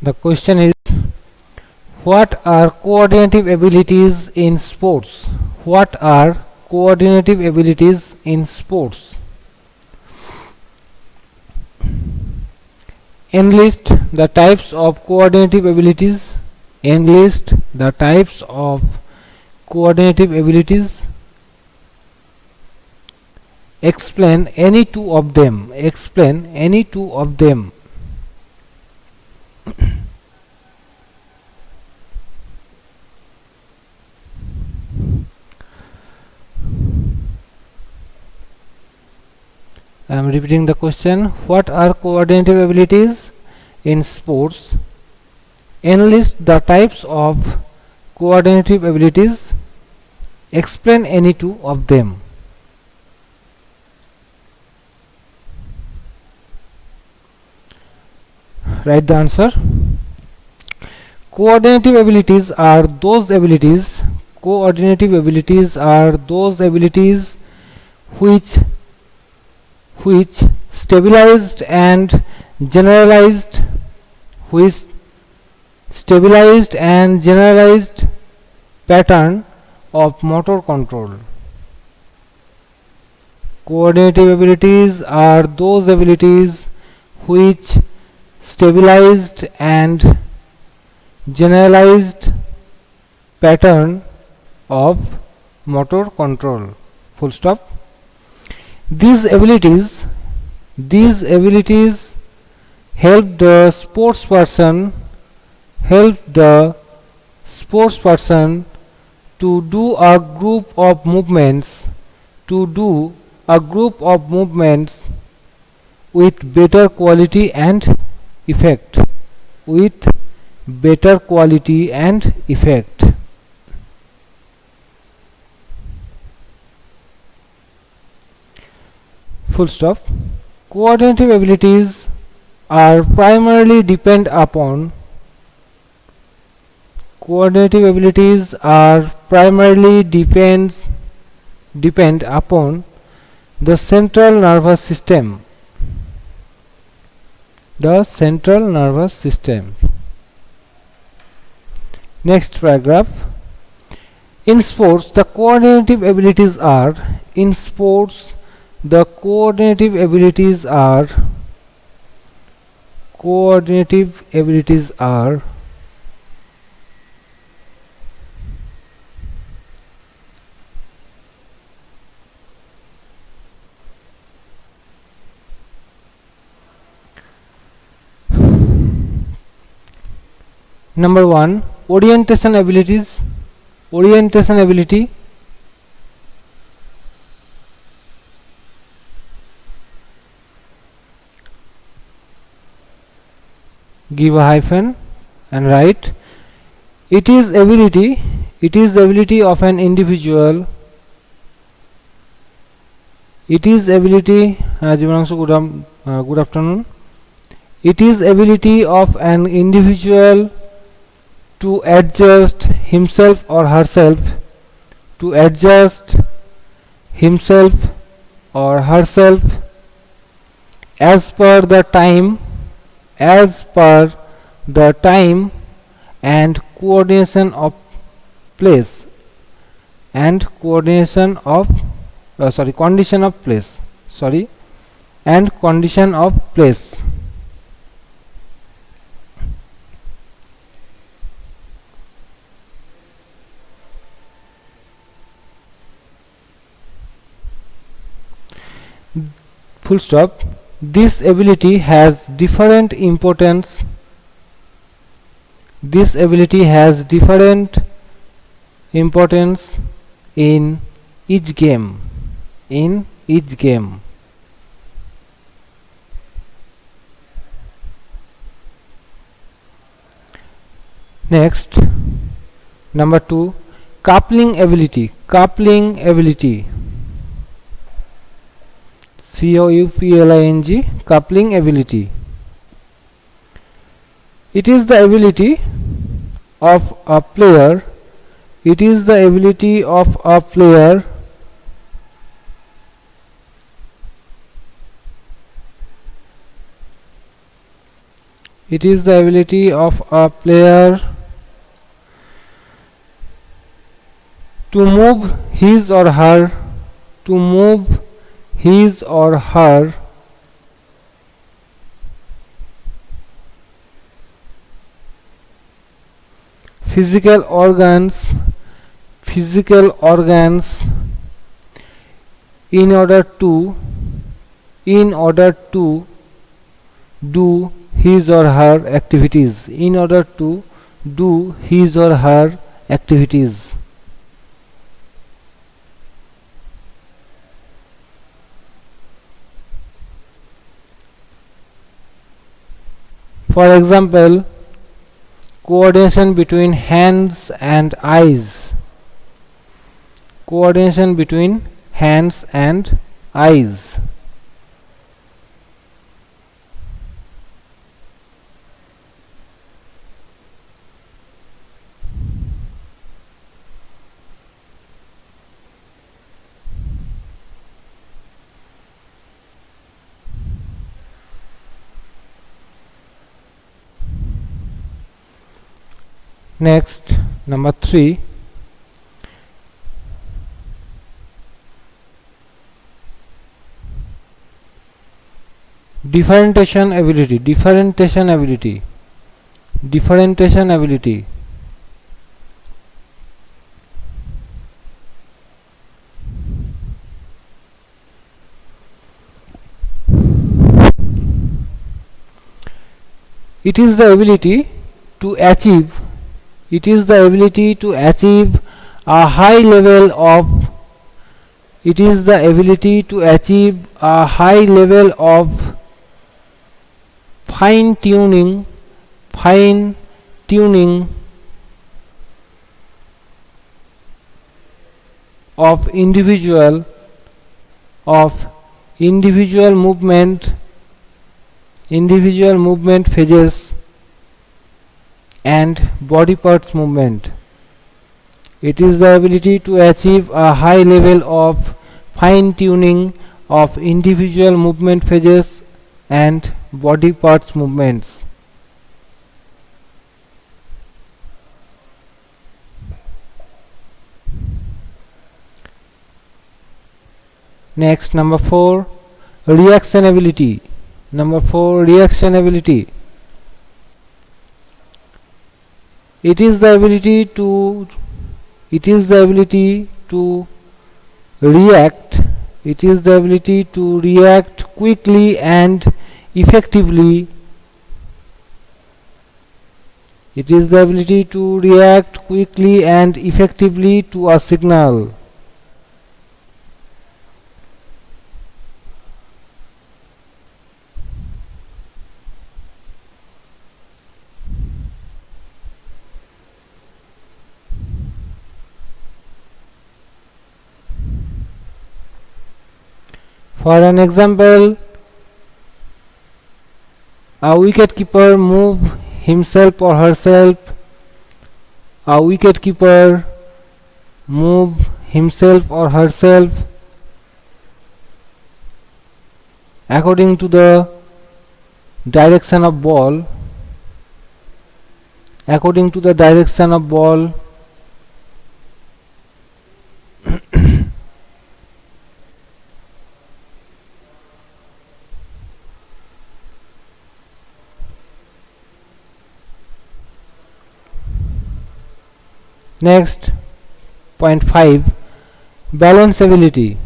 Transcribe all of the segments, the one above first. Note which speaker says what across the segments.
Speaker 1: The question is, what are coordinative abilities in sports? What are coordinative abilities in sports? Enlist the types of coordinative abilities. Enlist the types of coordinative abilities. Explain any two of them. Explain any two of them. I am repeating the question. What are coordinative abilities in sports? Enlist the types of coordinative abilities. Explain any two of them. Write the answer. Coordinative abilities are those abilities. Coordinative abilities are those abilities which stabilized and generalized which stabilized and generalized pattern of motor control. Coordinative abilities are those abilities which stabilized and generalized pattern of motor control. Full stop. These abilities help the sportsperson to do a group of movements with better quality and effect. Full stop. Coordinative abilities are primarily depend upon depend upon the central nervous system. Next paragraph. In sports, the coordinative abilities are number 1, orientation ability, give a hyphen and write, it is the ability of an individual. Good afternoon. It is ability of an individual to adjust himself or herself as per the time and coordination of place condition of place. Full stop. This ability has different importance. In each game. Next, number 2, coupling ability. Coupling ability. It is the ability of a player It is the ability of a player to move his or her to move his or her physical organs in order to do his or her activities. In order to do his or her activities. For example, coordination between hands and eyes. Coordination between hands and eyes. Next, number 3. Differentiation ability. It is the ability to achieve a high level of fine tuning of individual movement phases and body parts movement. It is the ability to achieve a high level of fine tuning of individual movement phases and body parts movements. Next, number 4, reaction ability. It is the ability to react. Quickly and effectively. To a signal. For an example, a wicketkeeper move himself or herself. According to the direction of ball. Next, point 5, balance ability.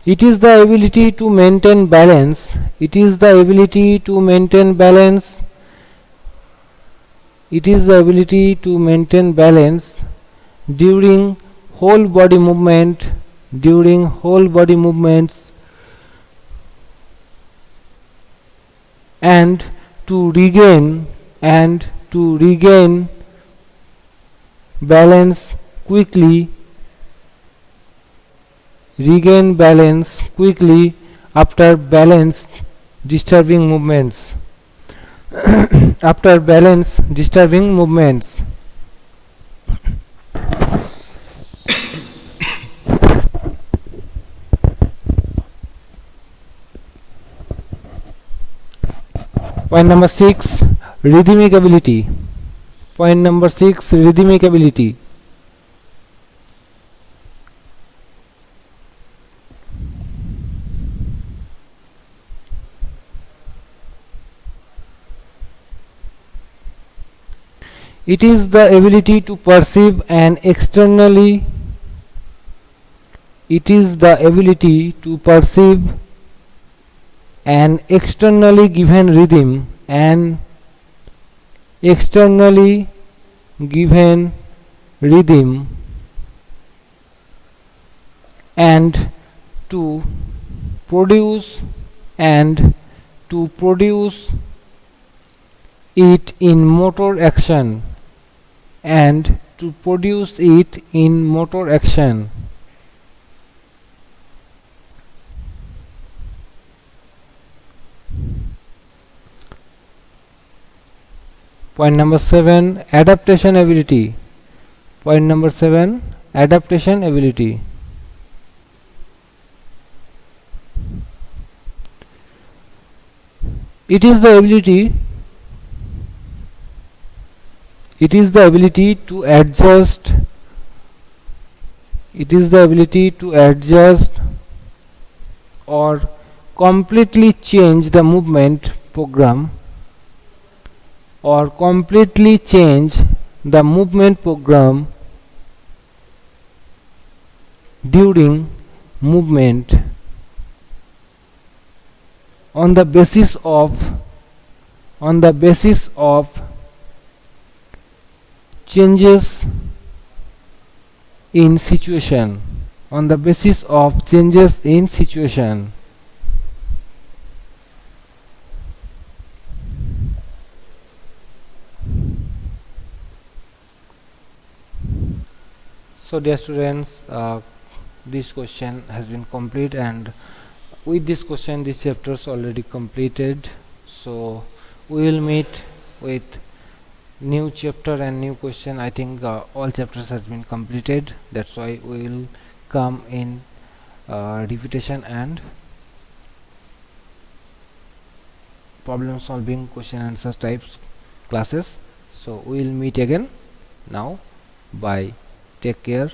Speaker 1: It is the ability to maintain balance. During whole body movements and to regain balance quickly after balance disturbing movements. Point number 6, rhythmic ability. Point number 6, rhythmic ability. It is the ability to perceive an externally it is the ability to perceive an externally given rhythm and externally given rhythm and to produce and to produce it in motor action and to produce it in motor action. Point number 7, adaptation ability. Point number 7, adaptation ability. It is the ability to adjust or completely change the movement program during movement on the basis of changes in situation. So dear students, this question has been complete, and with this question this chapter is already completed. So we will meet with new chapter and new question. I think all chapters has been completed, that's why we will come in repetition and problem solving, question answer types classes. So we will meet again. Now bye, take care.